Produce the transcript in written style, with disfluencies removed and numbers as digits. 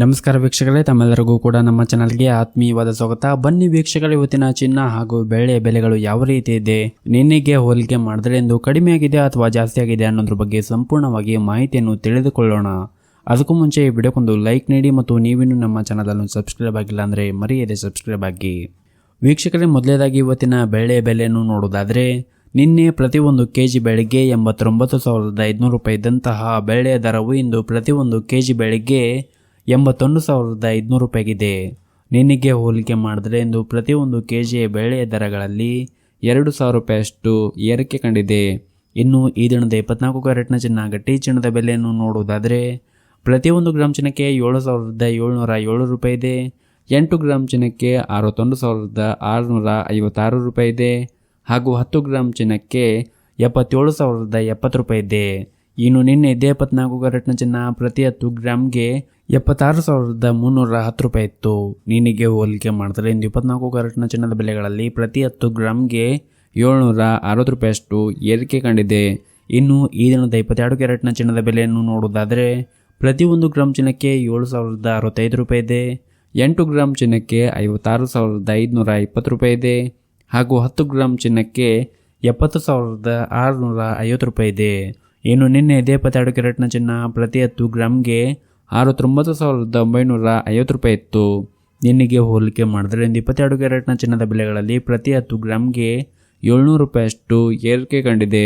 ನಮಸ್ಕಾರ ವೀಕ್ಷಕರೇ, ತಮ್ಮೆಲ್ಲರಿಗೂ ಕೂಡ ನಮ್ಮ ಚಾನಲ್ಗೆ ಆತ್ಮೀಯವಾದ ಸ್ವಾಗತ. ಬನ್ನಿ ವೀಕ್ಷಕರೇ, ಇವತ್ತಿನ ಚಿನ್ನ ಹಾಗೂ ಬೆಳ್ಳಿ ಬೆಲೆಗಳು ಯಾವ ರೀತಿ ಇದೆ, ನಿನ್ನೆಗೆ ಹೋಲಿಕೆ ಮಾಡಿದ್ರೆ ಎಂದು ಕಡಿಮೆ ಆಗಿದೆ ಅಥವಾ ಜಾಸ್ತಿ ಆಗಿದೆ ಅನ್ನೋದ್ರ ಬಗ್ಗೆ ಸಂಪೂರ್ಣವಾಗಿ ಮಾಹಿತಿಯನ್ನು ತಿಳಿದುಕೊಳ್ಳೋಣ. ಅದಕ್ಕೂ ಮುಂಚೆ ಈ ವಿಡಿಯೋಕ್ಕೊಂದು ಲೈಕ್ ನೀಡಿ ಮತ್ತು ನೀವಿನ್ನೂ ನಮ್ಮ ಚಾನಲ್ ಅನ್ನು ಸಬ್ಸ್ಕ್ರೈಬ್ ಆಗಿಲ್ಲ ಅಂದರೆ ಮರೆಯದೆ ಸಬ್ಸ್ಕ್ರೈಬ್ ಆಗಿ. ವೀಕ್ಷಕರೇ, ಮೊದಲೇದಾಗಿ ಇವತ್ತಿನ ಬೆಳ್ಳಿ ಬೆಲೆಯನ್ನು ನೋಡೋದಾದ್ರೆ, ನಿನ್ನೆ ಪ್ರತಿ ಒಂದು ಕೆಜಿ ಬೆಳೆಗೆ 89,500 ರೂಪಾಯಿ ಇದ್ದಂತಹ ಬೆಳ್ಳಿಯ ದರವು ಇಂದು ಪ್ರತಿ ಒಂದು ಕೆಜಿ ಬೆಳೆಗೆ 81,500 ರೂಪಾಯಿಗಿದೆ. ನಿನ್ನೆಗೆ ಹೋಲಿಕೆ ಮಾಡಿದ್ರೆ ಇಂದು ಪ್ರತಿಯೊಂದು ಕೆಜಿ ಬೆಳ್ಳಿಯ ದರಗಳಲ್ಲಿ 2,000 ರೂಪಾಯಿಯಷ್ಟು ಏರಿಕೆ ಕಂಡಿದೆ. ಇನ್ನು ಈ ದಿನದ 24 ಕ್ಯಾರೆಟ್ನ ಚಿನ್ನ ಗಟ್ಟಿ ಚಿನ್ನದ ಬೆಲೆಯನ್ನು ನೋಡುವುದಾದರೆ, ಪ್ರತಿಯೊಂದು ಗ್ರಾಮ್ ಚಿನ್ನಕ್ಕೆ 7,707 ರೂಪಾಯಿ ಇದೆ. 8 ಗ್ರಾಮ್ ಚಿನ್ನಕ್ಕೆ 61,656 ರೂಪಾಯಿ ಇದೆ. ಹಾಗೂ 10 ಗ್ರಾಮ್ ಚಿನ್ನಕ್ಕೆ 77,070 ರೂಪಾಯಿ ಇದೆ. ಇನ್ನು ನಿನ್ನೆ 24 ಕ್ಯಾರೆಟ್ನ ಚಿನ್ನ ಪ್ರತಿ 10 ಗ್ರಾಮ್ಗೆ 76,310 ರೂಪಾಯಿ ಇತ್ತು. ನಿನ್ನೆಗೆ ಹೋಲಿಕೆ ಮಾಡಿದ್ರೆ ಇಂದು 24 ಕ್ಯಾರೆಟ್ನ ಚಿನ್ನದ ಬೆಲೆಗಳಲ್ಲಿ ಪ್ರತಿ 10 ಗ್ರಾಮ್ಗೆ 760 ರೂಪಾಯಿಯಷ್ಟು ಏರಿಕೆ ಕಂಡಿದೆ. ಇನ್ನು ಈ ದಿನದ 22 ಕ್ಯಾರೆಟ್ನ ಚಿನ್ನದ ಬೆಲೆಯನ್ನು ನೋಡುವುದಾದರೆ, ಪ್ರತಿ 1 ಗ್ರಾಮ್ ಚಿನ್ನಕ್ಕೆ 7,065 ರೂಪಾಯಿ ಇದೆ. 8 ಗ್ರಾಮ್ ಚಿನ್ನಕ್ಕೆ 56,520 ರೂಪಾಯಿ ಇದೆ. ಹಾಗೂ 10 ಗ್ರಾಮ್ ಚಿನ್ನಕ್ಕೆ 70,650 ರೂಪಾಯಿ ಇದೆ. ಇನ್ನು ನಿನ್ನೆ 22 ಕ್ಯಾರೆಟ್ನ ಚಿನ್ನ ಪ್ರತಿ 10 ಗ್ರಾಮ್ಗೆ 69,950 ರೂಪಾಯಿ ಇತ್ತು. ನಿನ್ನೆಗೆ ಹೋಲಿಕೆ ಮಾಡಿದ್ರೆ ಇಂದು 22 ಕ್ಯಾರೆಟ್ನ ಚಿನ್ನದ ಬೆಲೆಗಳಲ್ಲಿ ಪ್ರತಿ 10 ಗ್ರಾಮ್ಗೆ 700 ರೂಪಾಯಿಯಷ್ಟು ಏರಿಕೆ ಕಂಡಿದೆ.